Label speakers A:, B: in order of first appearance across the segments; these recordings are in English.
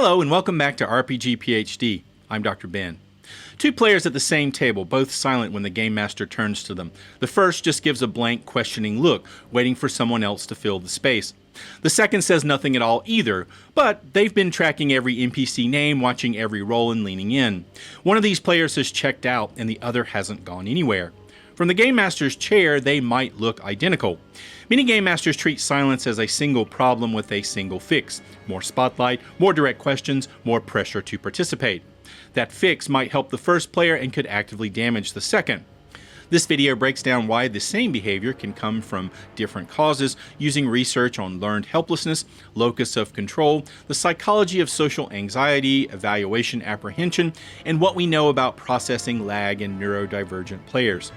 A: Hello and welcome back to RPG PhD. I'm Dr. Ben. Two players at the same table, both silent when the game master turns to them. The first just gives a blank, questioning look, waiting for someone else to fill the space. The second says nothing at all either, but they've been tracking every NPC name, watching every roll, and leaning in. One of these players has checked out, and the other hasn't gone anywhere. From the game master's chair, they might look identical. Many game masters treat silence as a single problem with a single fix. More spotlight, more direct questions, more pressure to participate. That fix might help the first player and could actively damage the second. This video breaks down why the same behavior can come from different causes using research on learned helplessness, locus of control, the psychology of social anxiety, evaluation, apprehension, and what we know about processing lag in neurodivergent players.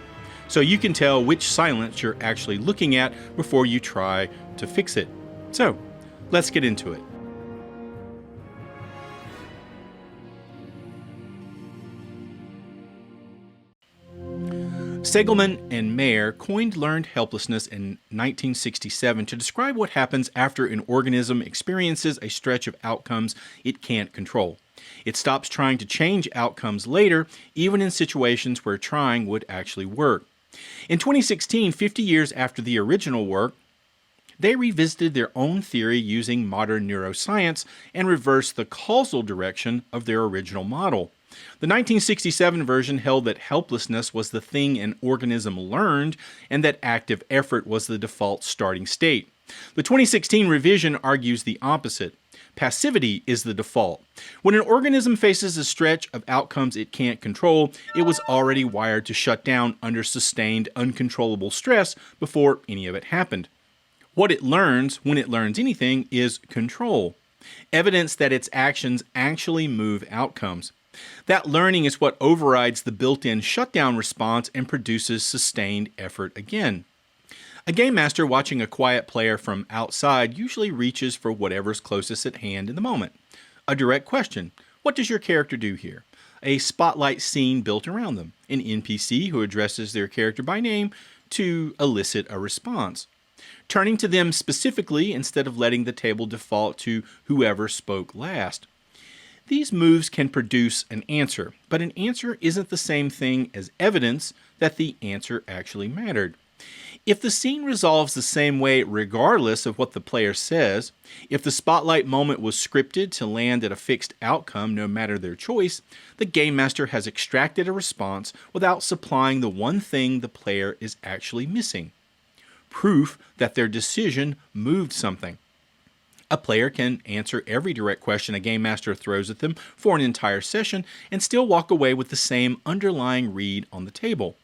A: So you can tell which silence you're actually looking at before you try to fix it. So, let's get into it. Seligman and Maier coined learned helplessness in 1967 to describe what happens after an organism experiences a stretch of outcomes it can't control. It stops trying to change outcomes later, even in situations where trying would actually work. In 2016, 50 years after the original work, they revisited their own theory using modern neuroscience and reversed the causal direction of their original model. The 1967 version held that helplessness was the thing an organism learned and that active effort was the default starting state. The 2016 revision argues the opposite. Passivity is the default. When an organism faces a stretch of outcomes it can't control, it was already wired to shut down under sustained, uncontrollable stress before any of it happened. What it learns, when it learns anything, is control. Evidence that its actions actually move outcomes. That learning is what overrides the built-in shutdown response and produces sustained effort again. A game master watching a quiet player from outside usually reaches for whatever's closest at hand in the moment. A direct question, what does your character do here? A spotlight scene built around them. An NPC who addresses their character by name to elicit a response. Turning to them specifically instead of letting the table default to whoever spoke last. These moves can produce an answer, but an answer isn't the same thing as evidence that the answer actually mattered. If the scene resolves the same way regardless of what the player says, if the spotlight moment was scripted to land at a fixed outcome no matter their choice, the game master has extracted a response without supplying the one thing the player is actually missing. Proof that their decision moved something. A player can answer every direct question a game master throws at them for an entire session and still walk away with the same underlying read on the table.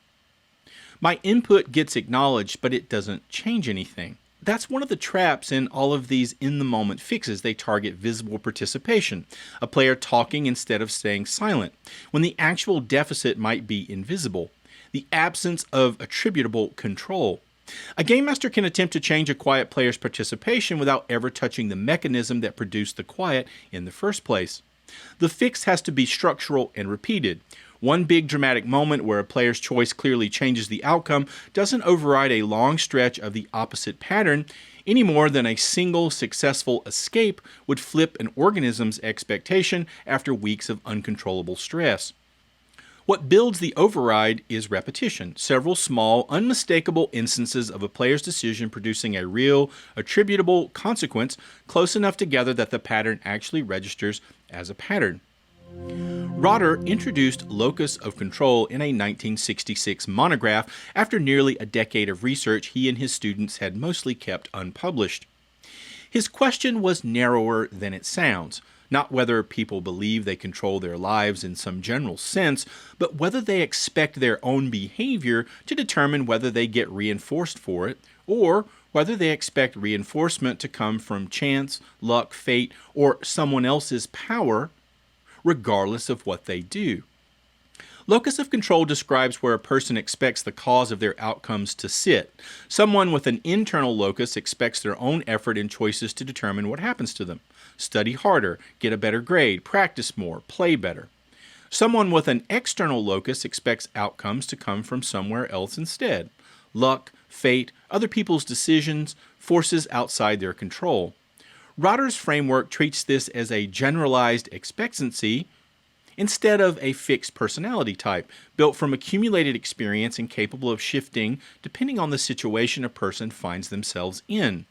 A: My input gets acknowledged, but it doesn't change anything. That's one of the traps in all of these in-the-moment fixes. They target visible participation, a player talking instead of staying silent, when the actual deficit might be invisible, the absence of attributable control. A game master can attempt to change a quiet player's participation without ever touching the mechanism that produced the quiet in the first place. The fix has to be structural and repeated. One big dramatic moment where a player's choice clearly changes the outcome doesn't override a long stretch of the opposite pattern any more than a single successful escape would flip an organism's expectation after weeks of uncontrollable stress. What builds the override is repetition, several small, unmistakable instances of a player's decision producing a real, attributable consequence close enough together that the pattern actually registers as a pattern. Rotter introduced Locus of Control in a 1966 monograph after nearly a decade of research he and his students had mostly kept unpublished. His question was narrower than it sounds, not whether people believe they control their lives in some general sense, but whether they expect their own behavior to determine whether they get reinforced for it, or whether they expect reinforcement to come from chance, luck, fate, or someone else's power, regardless of what they do. Locus of Control describes where a person expects the cause of their outcomes to sit. Someone with an internal locus expects their own effort and choices to determine what happens to them. Study harder, get a better grade, practice more, play better. Someone with an external locus expects outcomes to come from somewhere else instead. Luck, fate, other people's decisions, forces outside their control. Rotter's framework treats this as a generalized expectancy instead of a fixed personality type, built from accumulated experience and capable of shifting depending on the situation a person finds themselves in.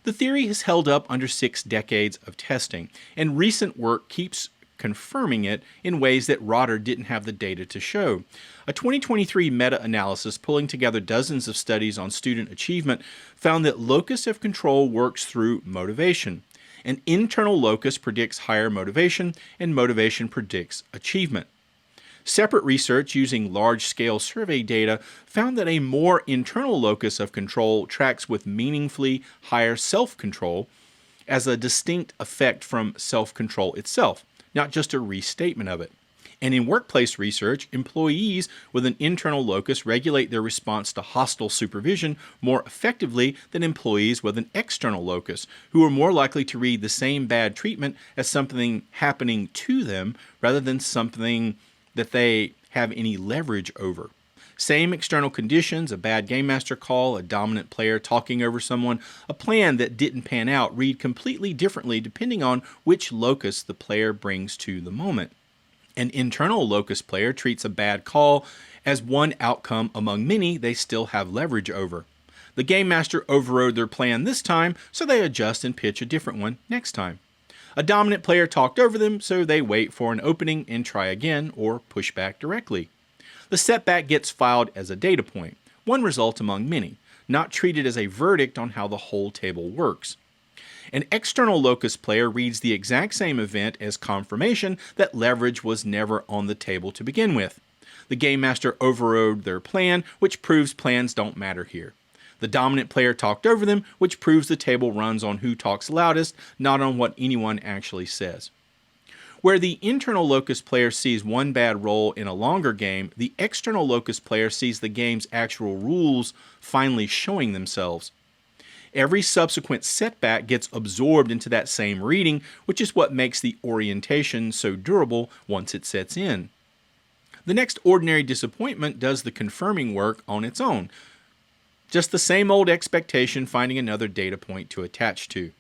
A: The theory has held up under 6 decades of testing, and recent work keeps confirming it in ways that Rotter didn't have the data to show. A 2023 meta-analysis pulling together dozens of studies on student achievement found that locus of control works through motivation. An internal locus predicts higher motivation, and motivation predicts achievement. Separate research using large-scale survey data found that a more internal locus of control tracks with meaningfully higher self-control as a distinct effect from self-control itself, not just a restatement of it. And in workplace research, employees with an internal locus regulate their response to hostile supervision more effectively than employees with an external locus, who are more likely to read the same bad treatment as something happening to them rather than something that they have any leverage over. Same external conditions, a bad game master call, a dominant player talking over someone, a plan that didn't pan out, read completely differently depending on which locus the player brings to the moment. An internal locus player treats a bad call as one outcome among many they still have leverage over. The game master overrode their plan this time, so they adjust and pitch a different one next time. A dominant player talked over them, so they wait for an opening and try again or push back directly. The setback gets filed as a data point, one result among many, not treated as a verdict on how the whole table works. An external locus player reads the exact same event as confirmation that leverage was never on the table to begin with. The game master overrode their plan, which proves plans don't matter here. The dominant player talked over them, which proves the table runs on who talks loudest, not on what anyone actually says. Where the internal locus player sees one bad roll in a longer game, the external locus player sees the game's actual rules finally showing themselves. Every subsequent setback gets absorbed into that same reading, which is what makes the orientation so durable once it sets in. The next ordinary disappointment does the confirming work on its own. Just the same old expectation finding another data point to attach to.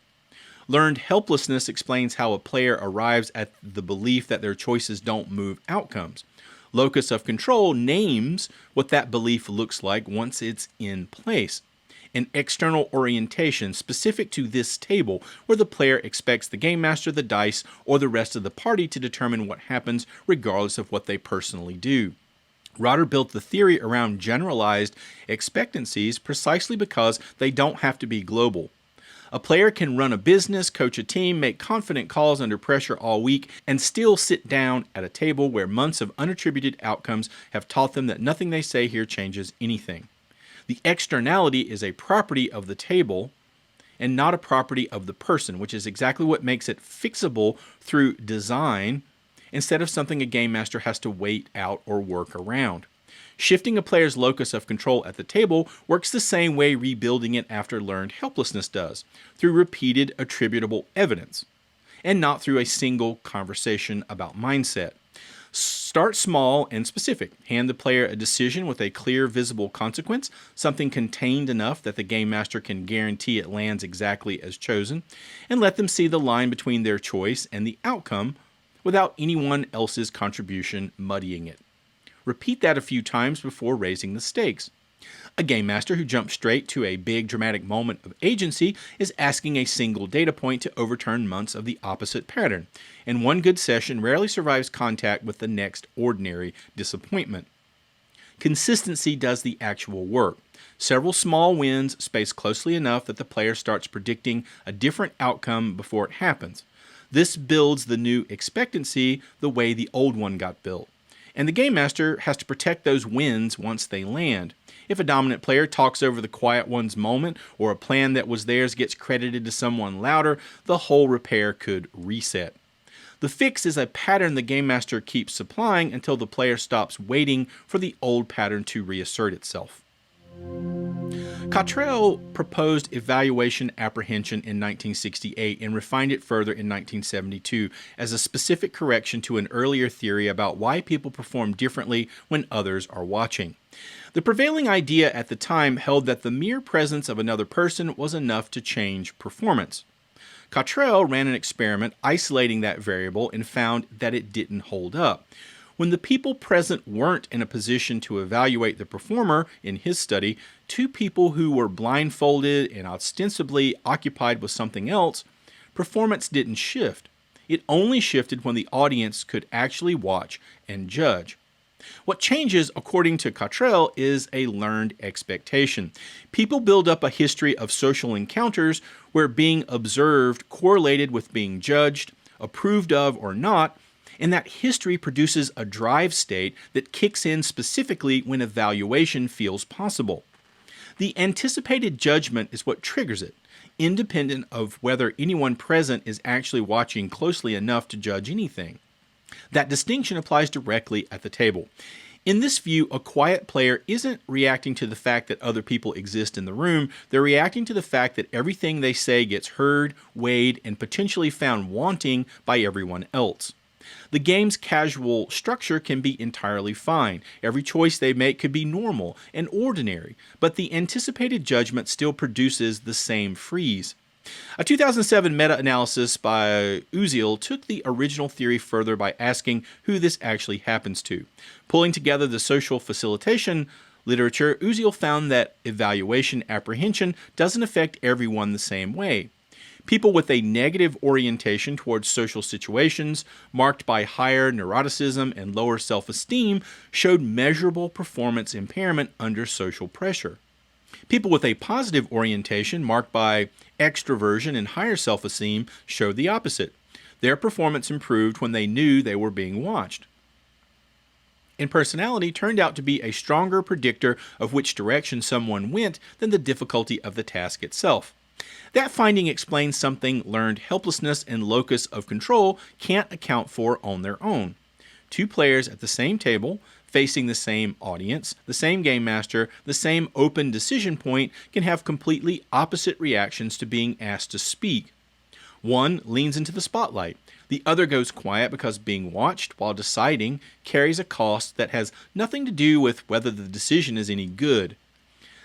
A: Learned helplessness explains how a player arrives at the belief that their choices don't move outcomes. Locus of control names what that belief looks like once it's in place. An external orientation specific to this table where the player expects the game master, the dice, or the rest of the party to determine what happens regardless of what they personally do. Rotter built the theory around generalized expectancies precisely because they don't have to be global. A player can run a business, coach a team, make confident calls under pressure all week, and still sit down at a table where months of unattributed outcomes have taught them that nothing they say here changes anything. The externality is a property of the table and not a property of the person, which is exactly what makes it fixable through design instead of something a game master has to wait out or work around. Shifting a player's locus of control at the table works the same way rebuilding it after learned helplessness does, through repeated attributable evidence, and not through a single conversation about mindset. Start small and specific. Hand the player a decision with a clear, visible consequence, something contained enough that the game master can guarantee it lands exactly as chosen, and let them see the line between their choice and the outcome without anyone else's contribution muddying it. Repeat that a few times before raising the stakes. A game master who jumps straight to a big dramatic moment of agency is asking a single data point to overturn months of the opposite pattern, and one good session rarely survives contact with the next ordinary disappointment. Consistency does the actual work. Several small wins spaced closely enough that the player starts predicting a different outcome before it happens. This builds the new expectancy the way the old one got built. And the game master has to protect those wins once they land. If a dominant player talks over the quiet one's moment, or a plan that was theirs gets credited to someone louder, the whole repair could reset. The fix is a pattern the game master keeps supplying until the player stops waiting for the old pattern to reassert itself. Cottrell proposed evaluation apprehension in 1968 and refined it further in 1972 as a specific correction to an earlier theory about why people perform differently when others are watching. The prevailing idea at the time held that the mere presence of another person was enough to change performance. Cottrell ran an experiment isolating that variable and found that it didn't hold up. When the people present weren't in a position to evaluate the performer in his study, two people who were blindfolded and ostensibly occupied with something else, performance didn't shift. It only shifted when the audience could actually watch and judge. What changes, according to Cottrell, is a learned expectation. People build up a history of social encounters where being observed correlated with being judged, approved of or not, and that history produces a drive state that kicks in specifically when evaluation feels possible. The anticipated judgment is what triggers it, independent of whether anyone present is actually watching closely enough to judge anything. That distinction applies directly at the table. In this view, a quiet player isn't reacting to the fact that other people exist in the room. They're reacting to the fact that everything they say gets heard, weighed, and potentially found wanting by everyone else. The game's casual structure can be entirely fine. Every choice they make could be normal and ordinary, but the anticipated judgment still produces the same freeze. A 2007 meta-analysis by Uziel took the original theory further by asking who this actually happens to. Pulling together the social facilitation literature, Uziel found that evaluation apprehension doesn't affect everyone the same way. People with a negative orientation towards social situations, marked by higher neuroticism and lower self-esteem, showed measurable performance impairment under social pressure. People with a positive orientation, marked by extroversion and higher self-esteem, showed the opposite. Their performance improved when they knew they were being watched. And personality turned out to be a stronger predictor of which direction someone went than the difficulty of the task itself. That finding explains something learned helplessness and locus of control can't account for on their own. Two players at the same table, facing the same audience, the same game master, the same open decision point, can have completely opposite reactions to being asked to speak. One leans into the spotlight. The other goes quiet because being watched while deciding carries a cost that has nothing to do with whether the decision is any good.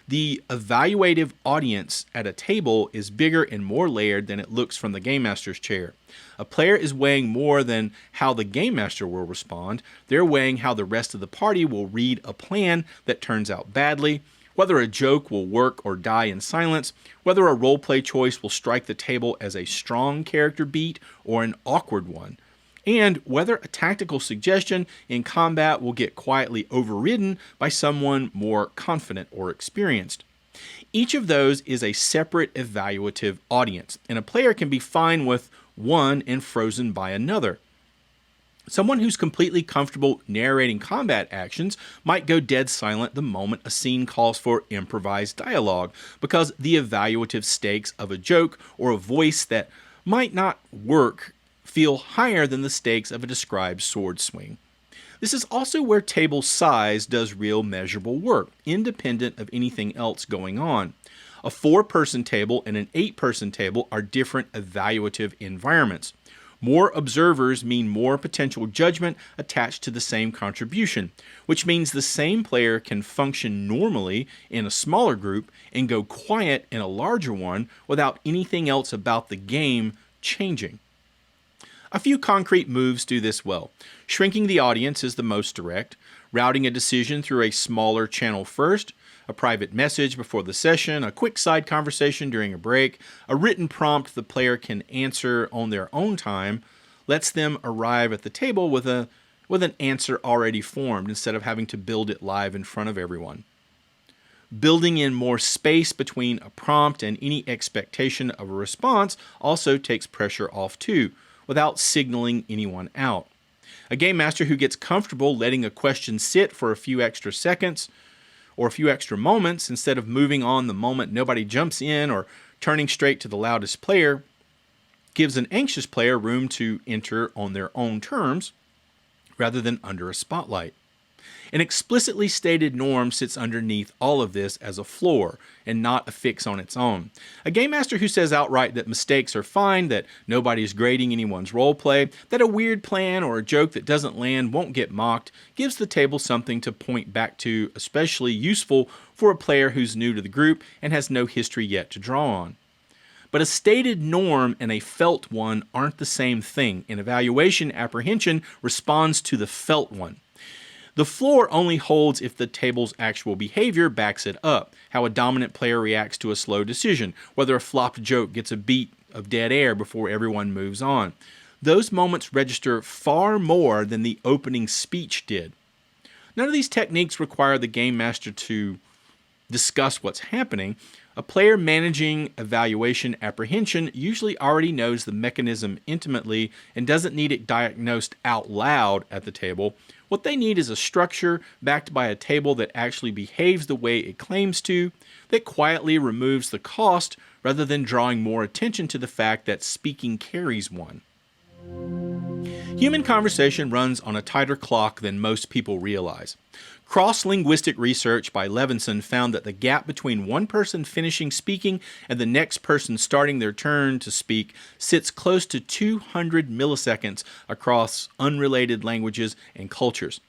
A: The evaluative audience at a table is bigger and more layered than it looks from the game master's chair. A player is weighing more than how the game master will respond. They're weighing how the rest of the party will read a plan that turns out badly, whether a joke will work or die in silence, whether a roleplay choice will strike the table as a strong character beat or an awkward one, and whether a tactical suggestion in combat will get quietly overridden by someone more confident or experienced. Each of those is a separate evaluative audience, and a player can be fine with one and frozen by another. Someone who's completely comfortable narrating combat actions might go dead silent the moment a scene calls for improvised dialogue, because the evaluative stakes of a joke or a voice that might not work feel higher than the stakes of a described sword swing. This is also where table size does real measurable work, independent of anything else going on. A 4-person table and an 8-person table are different evaluative environments. More observers mean more potential judgment attached to the same contribution, which means the same player can function normally in a smaller group and go quiet in a larger one without anything else about the game changing. A few concrete moves do this well. Shrinking the audience is the most direct. Routing a decision through a smaller channel first, a private message before the session, a quick side conversation during a break, a written prompt the player can answer on their own time, lets them arrive at the table with an answer already formed instead of having to build it live in front of everyone. Building in more space between a prompt and any expectation of a response also takes pressure off too, without signaling anyone out. A game master who gets comfortable letting a question sit for a few extra seconds or a few extra moments instead of moving on the moment nobody jumps in or turning straight to the loudest player gives an anxious player room to enter on their own terms rather than under a spotlight. An explicitly stated norm sits underneath all of this as a floor and not a fix on its own. A game master who says outright that mistakes are fine, that nobody is grading anyone's roleplay, that a weird plan or a joke that doesn't land won't get mocked, gives the table something to point back to, especially useful for a player who's new to the group and has no history yet to draw on. But But a stated norm and a felt one aren't the same thing. In evaluation, apprehension responds to the felt one. The floor only holds if the table's actual behavior backs it up, how a dominant player reacts to a slow decision, whether a flopped joke gets a beat of dead air before everyone moves on. Those moments register far more than the opening speech did. None of these techniques require the game master to discuss what's happening. A player managing evaluation apprehension usually already knows the mechanism intimately and doesn't need it diagnosed out loud at the table. What they need is a structure backed by a table that actually behaves the way it claims to, that quietly removes the cost rather than drawing more attention to the fact that speaking carries one. Human conversation runs on a tighter clock than most people realize. Cross-linguistic research by Levinson found that the gap between one person finishing speaking and the next person starting their turn to speak sits close to 200 milliseconds across unrelated languages and cultures.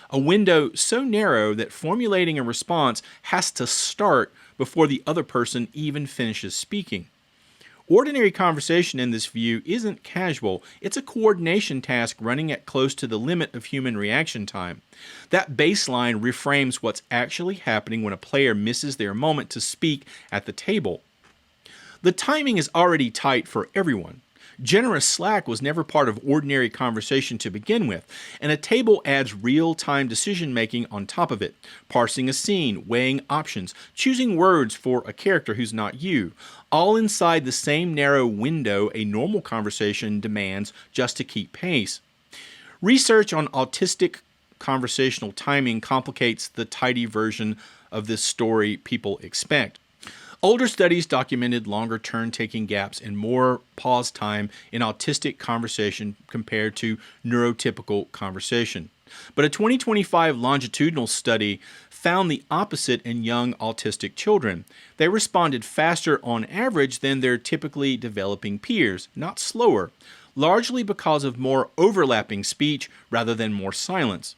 A: A window so narrow that formulating a response has to start before the other person even finishes speaking. Ordinary conversation in this view isn't casual. It's a coordination task running at close to the limit of human reaction time. That baseline reframes what's actually happening when a player misses their moment to speak at the table. The timing is already tight for everyone. Generous slack was never part of ordinary conversation to begin with, and a table adds real-time decision-making on top of it, parsing a scene, weighing options, choosing words for a character who's not you, all inside the same narrow window a normal conversation demands just to keep pace. Research on autistic conversational timing complicates the tidy version of this story people expect. Older studies documented longer turn-taking gaps and more pause time in autistic conversation compared to neurotypical conversation. But a 2025 longitudinal study found the opposite in young autistic children. They responded faster on average than their typically developing peers, not slower, largely because of more overlapping speech rather than more silence.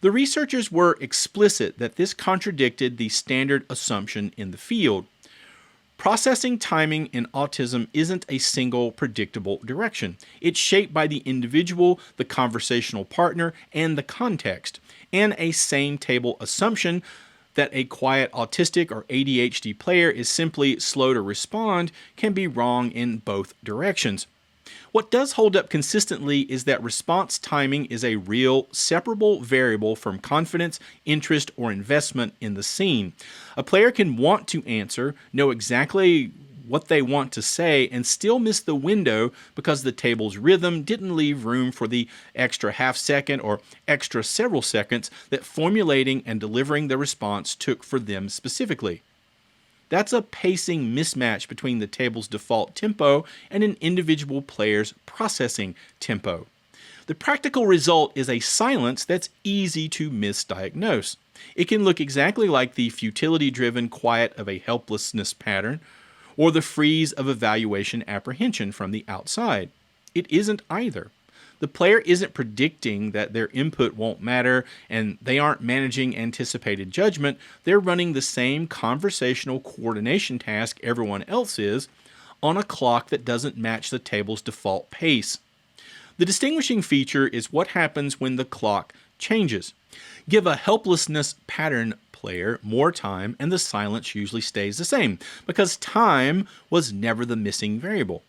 A: The researchers were explicit that this contradicted the standard assumption in the field. Processing timing in autism isn't a single predictable direction. It's shaped by the individual, the conversational partner, and the context. And a same table assumption that a quiet autistic or ADHD player is simply slow to respond can be wrong in both directions. What does hold up consistently is that response timing is a real, separable variable from confidence, interest, or investment in the scene. A player can want to answer, know exactly what they want to say, and still miss the window because the table's rhythm didn't leave room for the extra half second or extra several seconds that formulating and delivering the response took for them specifically. That's a pacing mismatch between the table's default tempo and an individual player's processing tempo. The practical result is a silence that's easy to misdiagnose. It can look exactly like the futility-driven quiet of a helplessness pattern or the freeze of evaluation apprehension from the outside. It isn't either. The player isn't predicting that their input won't matter and they aren't managing anticipated judgment. They're running the same conversational coordination task everyone else is on a clock that doesn't match the table's default pace. The distinguishing feature is what happens when the clock changes. Give a helplessness pattern player more time and the silence usually stays the same because time was never the missing variable.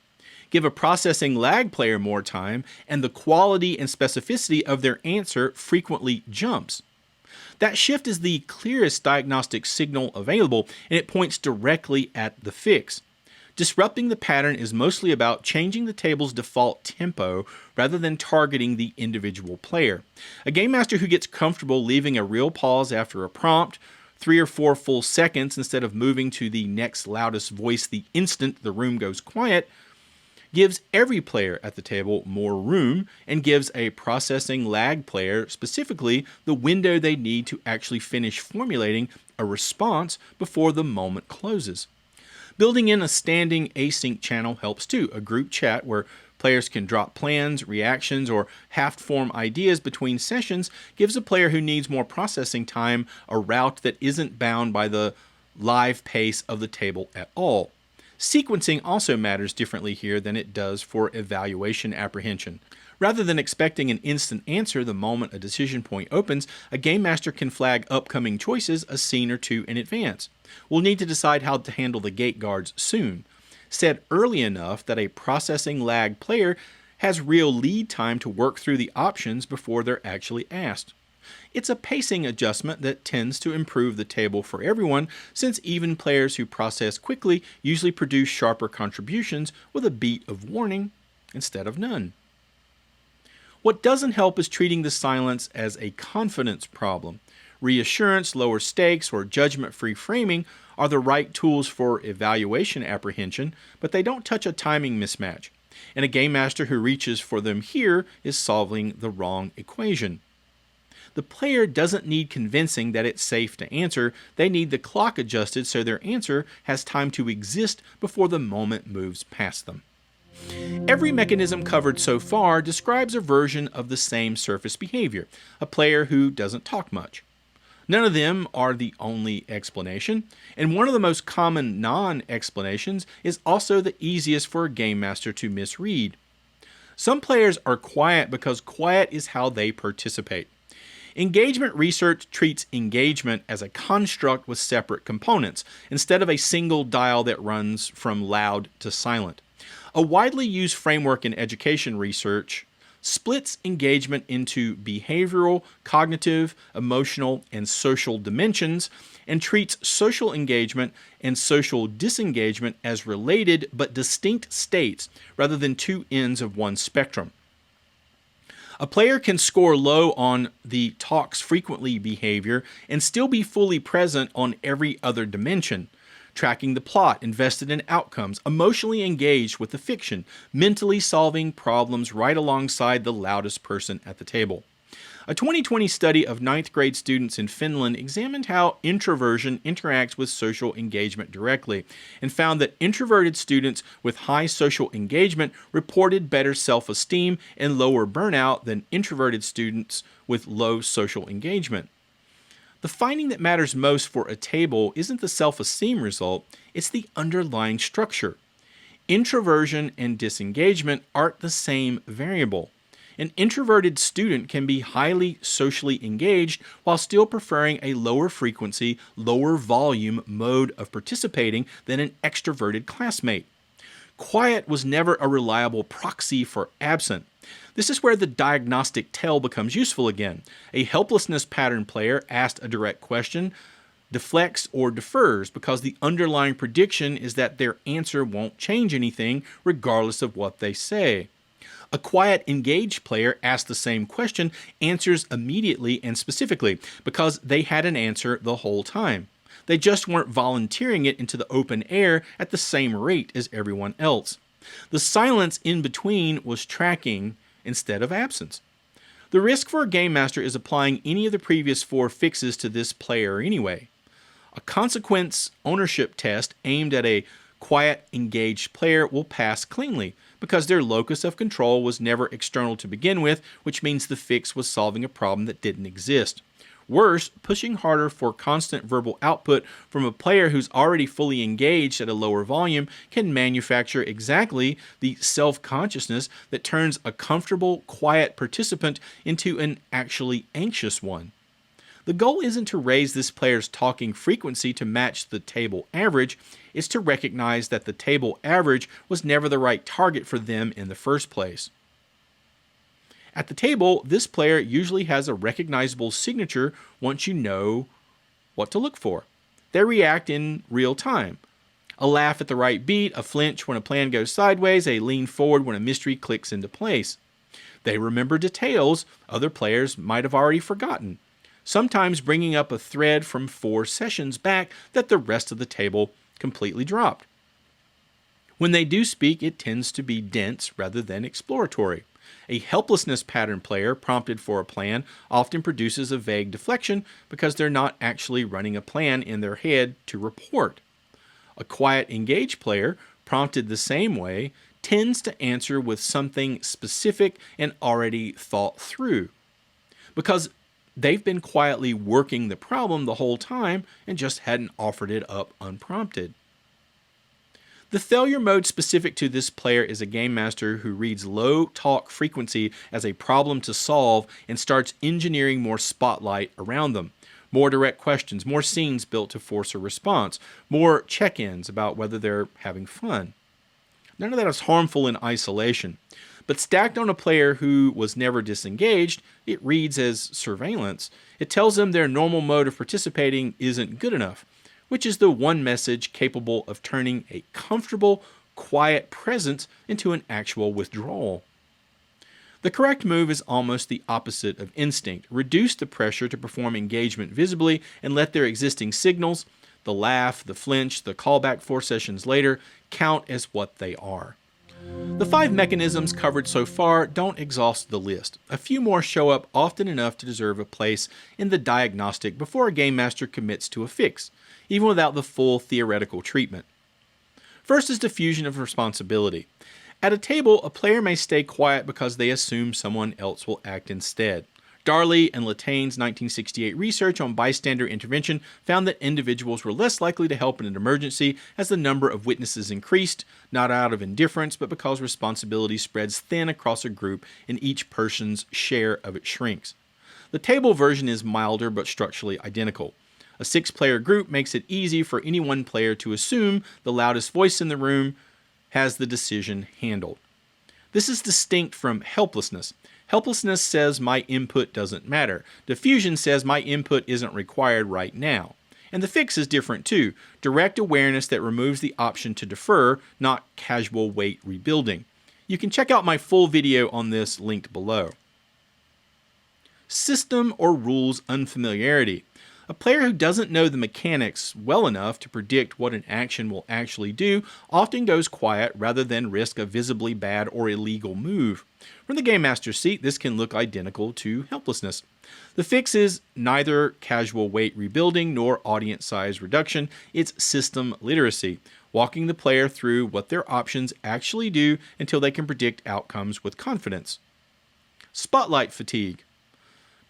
A: Give a processing lag player more time, and the quality and specificity of their answer frequently jumps. That shift is the clearest diagnostic signal available, and it points directly at the fix. Disrupting the pattern is mostly about changing the table's default tempo rather than targeting the individual player. A game master who gets comfortable leaving a real pause after a prompt, 3 or 4 full seconds instead of moving to the next loudest voice the instant the room goes quiet, gives every player at the table more room and gives a processing lag player specifically the window they need to actually finish formulating a response before the moment closes. Building in a standing async channel helps too, a group chat where players can drop plans, reactions, or half-form ideas between sessions gives a player who needs more processing time a route that isn't bound by the live pace of the table at all. Sequencing also matters differently here than it does for evaluation apprehension. Rather than expecting an instant answer the moment a decision point opens, a game master can flag upcoming choices a scene or two in advance. We'll need to decide how to handle the gate guards soon, set early enough that a processing lag player has real lead time to work through the options before they're actually asked. It's a pacing adjustment that tends to improve the table for everyone, since even players who process quickly usually produce sharper contributions with a beat of warning instead of none. What doesn't help is treating the silence as a confidence problem. Reassurance, lower stakes, or judgment-free framing are the right tools for evaluation apprehension, but they don't touch a timing mismatch. And a game master who reaches for them here is solving the wrong equation. The player doesn't need convincing that it's safe to answer. They need the clock adjusted so their answer has time to exist before the moment moves past them. Every mechanism covered so far describes a version of the same surface behavior, a player who doesn't talk much. None of them are the only explanation, and one of the most common non-explanations is also the easiest for a game master to misread. Some players are quiet because quiet is how they participate. Engagement research treats engagement as a construct with separate components, instead of a single dial that runs from loud to silent. A widely used framework in education research splits engagement into behavioral, cognitive, emotional, and social dimensions, and treats social engagement and social disengagement as related but distinct states rather than two ends of one spectrum. A player can score low on the talks frequently behavior and still be fully present on every other dimension, tracking the plot, invested in outcomes, emotionally engaged with the fiction, mentally solving problems right alongside the loudest person at the table. A 2020 study of 9th grade students in Finland examined how introversion interacts with social engagement directly, and found that introverted students with high social engagement reported better self-esteem and lower burnout than introverted students with low social engagement. The finding that matters most for a table isn't the self-esteem result, it's the underlying structure. Introversion and disengagement aren't the same variable. An introverted student can be highly socially engaged while still preferring a lower frequency, lower volume mode of participating than an extroverted classmate. Quiet was never a reliable proxy for absent. This is where the diagnostic tell becomes useful again. A helplessness pattern player asked a direct question deflects or defers because the underlying prediction is that their answer won't change anything regardless of what they say. A quiet, engaged player asked the same question answers immediately and specifically because they had an answer the whole time. They just weren't volunteering it into the open air at the same rate as everyone else. The silence in between was tracking instead of absence. The risk for a game master is applying any of the previous four fixes to this player anyway. A consequence ownership test aimed at a quiet, engaged player will pass cleanly because their locus of control was never external to begin with, which means the fix was solving a problem that didn't exist. Worse, pushing harder for constant verbal output from a player who's already fully engaged at a lower volume can manufacture exactly the self-consciousness that turns a comfortable, quiet participant into an actually anxious one. The goal isn't to raise this player's talking frequency to match the table average, it's to recognize that the table average was never the right target for them in the first place. At the table, this player usually has a recognizable signature once you know what to look for. They react in real time. A laugh at the right beat, a flinch when a plan goes sideways, a lean forward when a mystery clicks into place. They remember details other players might have already forgotten, sometimes bringing up a thread from 4 sessions back that the rest of the table completely dropped. When they do speak, it tends to be dense rather than exploratory. A helplessness pattern player prompted for a plan often produces a vague deflection because they're not actually running a plan in their head to report. A quiet, engaged player, prompted the same way, tends to answer with something specific and already thought through, because they've been quietly working the problem the whole time and just hadn't offered it up unprompted. The failure mode specific to this player is a game master who reads low talk frequency as a problem to solve and starts engineering more spotlight around them. More direct questions, more scenes built to force a response, more check-ins about whether they're having fun. None of that is harmful in isolation. But stacked on a player who was never disengaged, it reads as surveillance. It tells them their normal mode of participating isn't good enough, which is the one message capable of turning a comfortable, quiet presence into an actual withdrawal. The correct move is almost the opposite of instinct. Reduce the pressure to perform engagement visibly and let their existing signals, the laugh, the flinch, the callback 4 sessions later, count as what they are. The 5 mechanisms covered so far don't exhaust the list. A few more show up often enough to deserve a place in the diagnostic before a game master commits to a fix, even without the full theoretical treatment. First is diffusion of responsibility. At a table, a player may stay quiet because they assume someone else will act instead. Darley and Lataine's 1968 research on bystander intervention found that individuals were less likely to help in an emergency as the number of witnesses increased, not out of indifference, but because responsibility spreads thin across a group and each person's share of it shrinks. The table version is milder but structurally identical. A 6-player group makes it easy for any one player to assume the loudest voice in the room has the decision handled. This is distinct from helplessness. Helplessness says my input doesn't matter. Diffusion says my input isn't required right now. And the fix is different too. Direct awareness that removes the option to defer, not casual wait rebuilding. You can check out my full video on this linked below. System or rules unfamiliarity. A player who doesn't know the mechanics well enough to predict what an action will actually do often goes quiet rather than risk a visibly bad or illegal move. From the Game Master's seat, this can look identical to helplessness. The fix is neither casual weight rebuilding nor audience size reduction, it's system literacy, walking the player through what their options actually do until they can predict outcomes with confidence. Spotlight fatigue.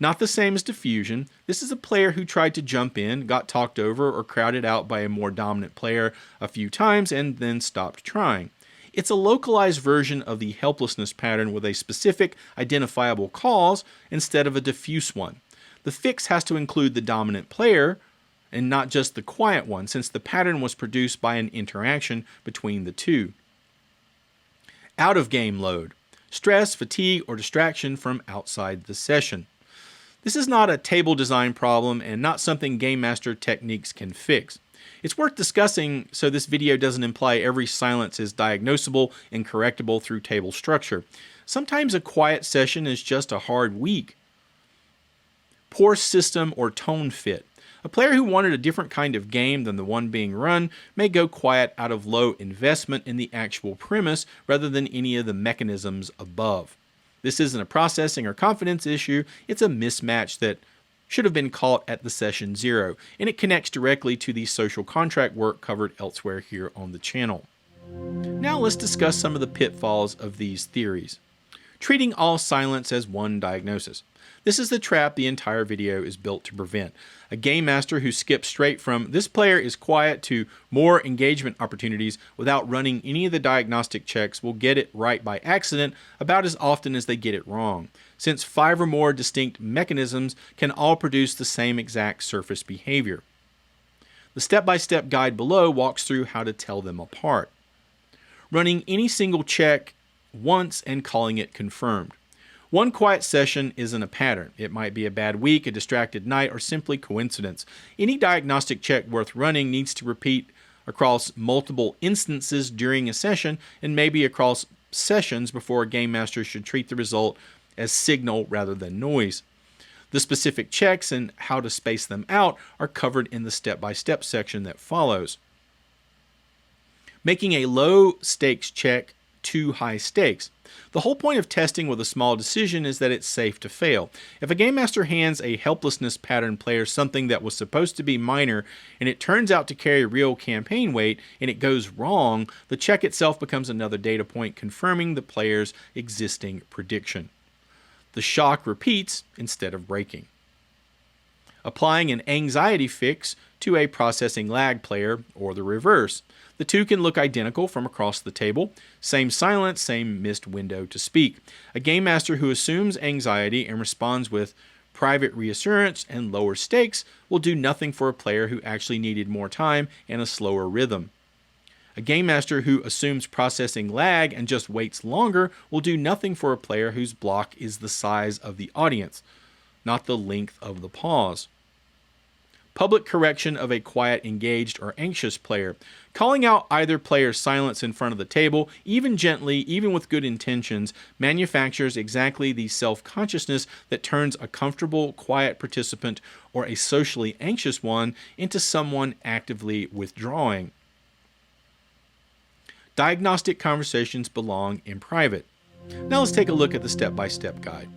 A: Not the same as diffusion. This is a player who tried to jump in, got talked over or crowded out by a more dominant player a few times, and then stopped trying. It's a localized version of the helplessness pattern with a specific, identifiable cause instead of a diffuse one. The fix has to include the dominant player and not just the quiet one, since the pattern was produced by an interaction between the two. Out-of-game load. Stress, fatigue, or distraction from outside the session. This is not a table design problem and not something Game Master techniques can fix. It's worth discussing so this video doesn't imply every silence is diagnosable and correctable through table structure. Sometimes a quiet session is just a hard week. Poor system or tone fit. A player who wanted a different kind of game than the one being run may go quiet out of low investment in the actual premise rather than any of the mechanisms above. This isn't a processing or confidence issue, it's a mismatch that should have been caught at the session 0, and it connects directly to the social contract work covered elsewhere here on the channel. Now let's discuss some of the pitfalls of these theories. Treating all silence as one diagnosis. This is the trap the entire video is built to prevent. A game master who skips straight from this player is quiet to more engagement opportunities without running any of the diagnostic checks will get it right by accident about as often as they get it wrong, since 5 or more distinct mechanisms can all produce the same exact surface behavior. The step-by-step guide below walks through how to tell them apart. Running any single check once and calling it confirmed. One quiet session isn't a pattern. It might be a bad week, a distracted night, or simply coincidence. Any diagnostic check worth running needs to repeat across multiple instances during a session and maybe across sessions before a game master should treat the result as signal rather than noise. The specific checks and how to space them out are covered in the step-by-step section that follows. Making a low-stakes check too high stakes. The whole point of testing with a small decision is that it's safe to fail. If a game master hands a helplessness pattern player something that was supposed to be minor and it turns out to carry real campaign weight and it goes wrong, the check itself becomes another data point confirming the player's existing prediction. The shock repeats instead of breaking. Applying an anxiety fix to a processing lag player, or the reverse. The two can look identical from across the table. Same silence, same missed window to speak. A game master who assumes anxiety and responds with private reassurance and lower stakes will do nothing for a player who actually needed more time and a slower rhythm. A game master who assumes processing lag and just waits longer will do nothing for a player whose block is the size of the audience, not the length of the pause. Public correction of a quiet, engaged, or anxious player. Calling out either player's silence in front of the table, even gently, even with good intentions, manufactures exactly the self-consciousness that turns a comfortable, quiet participant or a socially anxious one into someone actively withdrawing. Diagnostic conversations belong in private. Now let's take a look at the step-by-step guide.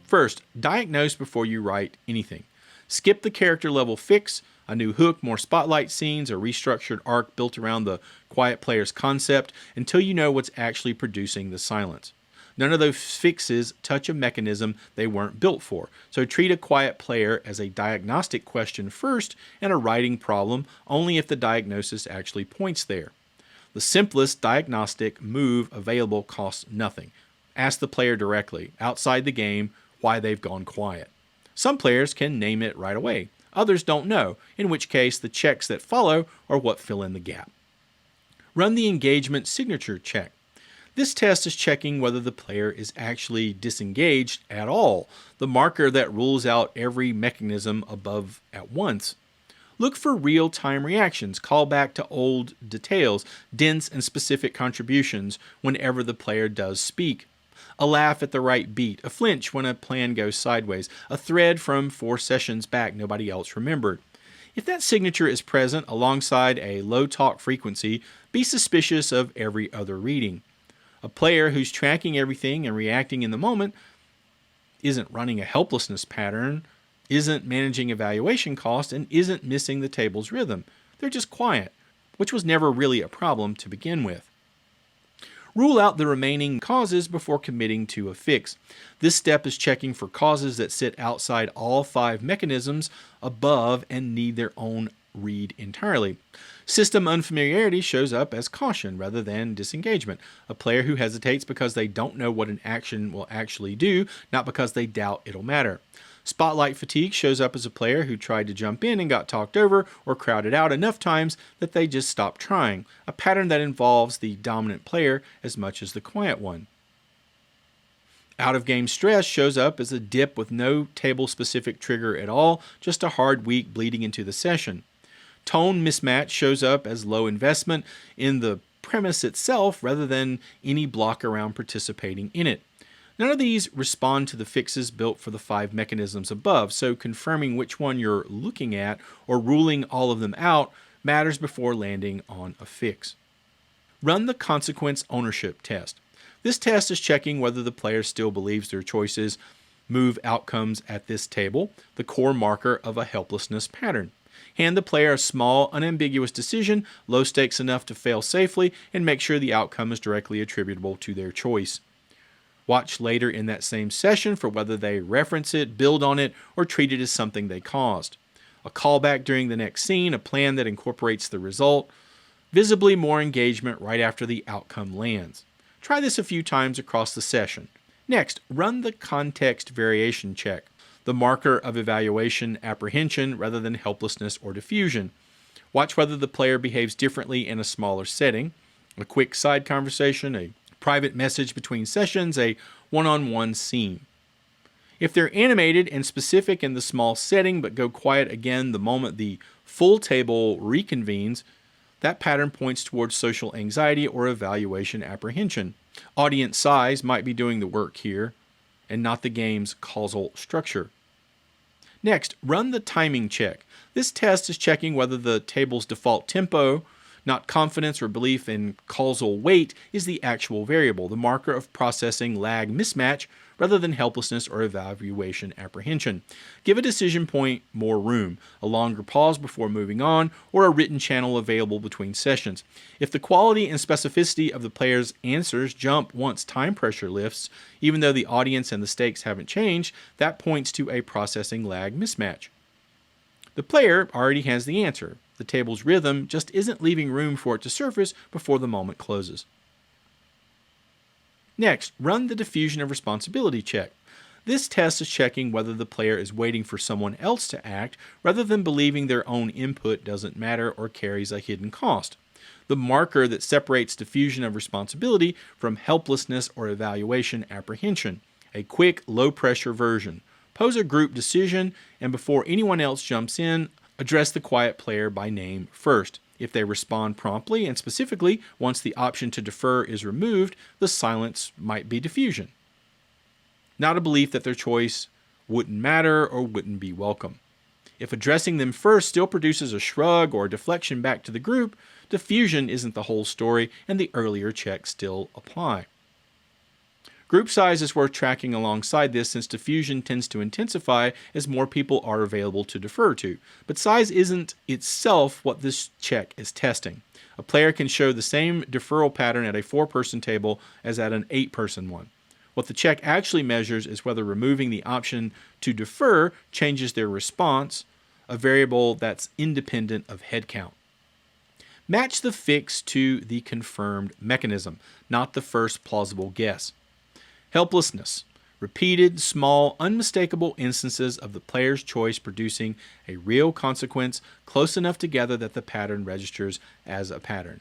A: First, diagnose before you write anything. Skip the character level fix, a new hook, more spotlight scenes, a restructured arc built around the quiet player's concept until you know what's actually producing the silence. None of those fixes touch a mechanism they weren't built for, so treat a quiet player as a diagnostic question first and a writing problem only if the diagnosis actually points there. The simplest diagnostic move available costs nothing. Ask the player directly, outside the game, why they've gone quiet. Some players can name it right away. Others don't know, in which case the checks that follow are what fill in the gap. Run the engagement signature check. This test is checking whether the player is actually disengaged at all, the marker that rules out every mechanism above at once. Look for real-time reactions, call back to old details, dense and specific contributions whenever the player does speak. A laugh at the right beat, a flinch when a plan goes sideways, a thread from 4 sessions back nobody else remembered. If that signature is present alongside a low talk frequency, be suspicious of every other reading. A player who's tracking everything and reacting in the moment isn't running a helplessness pattern, isn't managing evaluation cost, and isn't missing the table's rhythm. They're just quiet, which was never really a problem to begin with. Rule out the remaining causes before committing to a fix. This step is checking for causes that sit outside all 5 mechanisms above and need their own read entirely. System unfamiliarity shows up as caution rather than disengagement. A player who hesitates because they don't know what an action will actually do, not because they doubt it'll matter. Spotlight fatigue shows up as a player who tried to jump in and got talked over or crowded out enough times that they just stopped trying, a pattern that involves the dominant player as much as the quiet one. Out-of-game stress shows up as a dip with no table-specific trigger at all, just a hard week bleeding into the session. Tone mismatch shows up as low investment in the premise itself rather than any block around participating in it. None of these respond to the fixes built for the 5 mechanisms above, so confirming which one you're looking at or ruling all of them out matters before landing on a fix. Run the consequence ownership test. This test is checking whether the player still believes their choices move outcomes at this table, the core marker of a helplessness pattern. Hand the player a small, unambiguous decision, low stakes enough to fail safely, and make sure the outcome is directly attributable to their choice. Watch later in that same session for whether they reference it, build on it, or treat it as something they caused. A callback during the next scene, a plan that incorporates the result. Visibly more engagement right after the outcome lands. Try this a few times across the session. Next, run the context variation check, the marker of evaluation apprehension rather than helplessness or diffusion. Watch whether the player behaves differently in a smaller setting, a quick side conversation, a private message between sessions, a one-on-one scene. If they're animated and specific in the small setting but go quiet again the moment the full table reconvenes, that pattern points towards social anxiety or evaluation apprehension. Audience size might be doing the work here and not the game's causal structure. Next, run the timing check. This test is checking whether the table's default tempo, not confidence or belief in causal weight, is the actual variable, the marker of processing lag mismatch rather than helplessness or evaluation apprehension. Give a decision point more room, a longer pause before moving on, or a written channel available between sessions. If the quality and specificity of the player's answers jump once time pressure lifts, even though the audience and the stakes haven't changed, that points to a processing lag mismatch. The player already has the answer. The table's rhythm just isn't leaving room for it to surface before the moment closes. Next, run the diffusion of responsibility check. This test is checking whether the player is waiting for someone else to act rather than believing their own input doesn't matter or carries a hidden cost. The marker that separates diffusion of responsibility from helplessness or evaluation apprehension, a quick, low-pressure version. Pose a group decision, and before anyone else jumps in, address the quiet player by name first. If they respond promptly and specifically, once the option to defer is removed, the silence might be diffusion. Not a belief that their choice wouldn't matter or wouldn't be welcome. If addressing them first still produces a shrug or a deflection back to the group, diffusion isn't the whole story and the earlier checks still apply. Group size is worth tracking alongside this since diffusion tends to intensify as more people are available to defer to. But size isn't itself what this check is testing. A player can show the same deferral pattern at a 4-person table as at an 8-person one. What the check actually measures is whether removing the option to defer changes their response, a variable that's independent of head count. Match the fix to the confirmed mechanism, not the first plausible guess. Helplessness. Repeated, small, unmistakable instances of the player's choice producing a real consequence close enough together that the pattern registers as a pattern.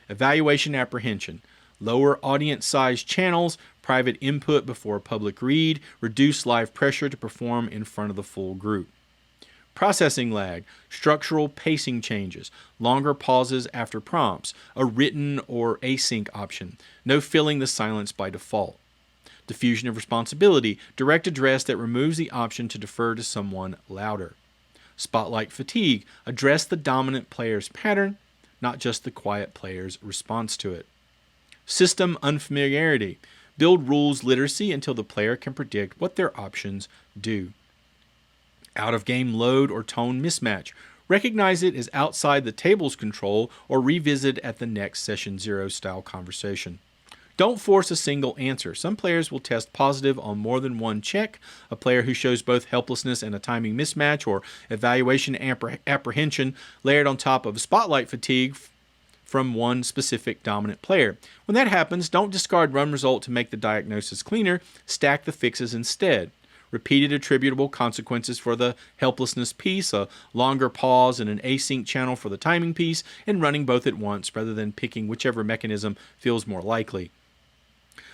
A: Evaluation apprehension. Lower audience size channels, private input before public read, reduce live pressure to perform in front of the full group. Processing lag, structural pacing changes, longer pauses after prompts, a written or async option, no filling the silence by default. Diffusion of responsibility, direct address that removes the option to defer to someone louder. Spotlight fatigue, address the dominant player's pattern, not just the quiet player's response to it. System unfamiliarity, build rules literacy until the player can predict what their options do. Out-of-game load or tone mismatch, recognize it as outside the table's control or revisit at the next session 0 style conversation. Don't force a single answer. Some players will test positive on more than one check. A player who shows both helplessness and a timing mismatch or evaluation apprehension layered on top of spotlight fatigue from one specific dominant player. When that happens, don't discard run result to make the diagnosis cleaner. Stack the fixes instead. Repeated attributable consequences for the helplessness piece, a longer pause and an async channel for the timing piece, and running both at once rather than picking whichever mechanism feels more likely.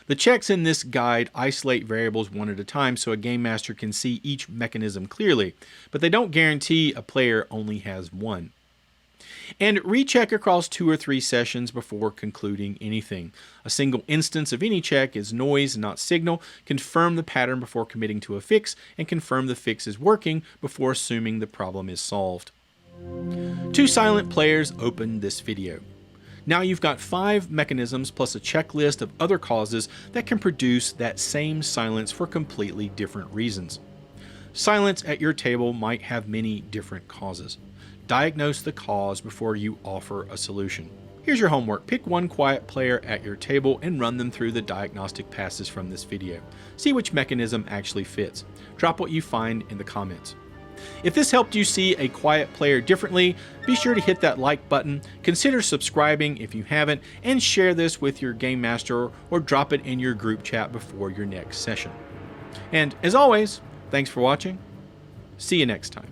A: The checks in this guide isolate variables one at a time so a game master can see each mechanism clearly, but they don't guarantee a player only has one. And recheck across 2 or 3 sessions before concluding anything. A single instance of any check is noise, not signal. Confirm the pattern before committing to a fix, and confirm the fix is working before assuming the problem is solved. 2 silent players opened this video. Now you've got 5 mechanisms plus a checklist of other causes that can produce that same silence for completely different reasons. Silence at your table might have many different causes. Diagnose the cause before you offer a solution. Here's your homework. Pick one quiet player at your table and run them through the diagnostic passes from this video. See which mechanism actually fits. Drop what you find in the comments. If this helped you see a quiet player differently, be sure to hit that like button, consider subscribing if you haven't, and share this with your game master or drop it in your group chat before your next session. And as always, thanks for watching. See you next time.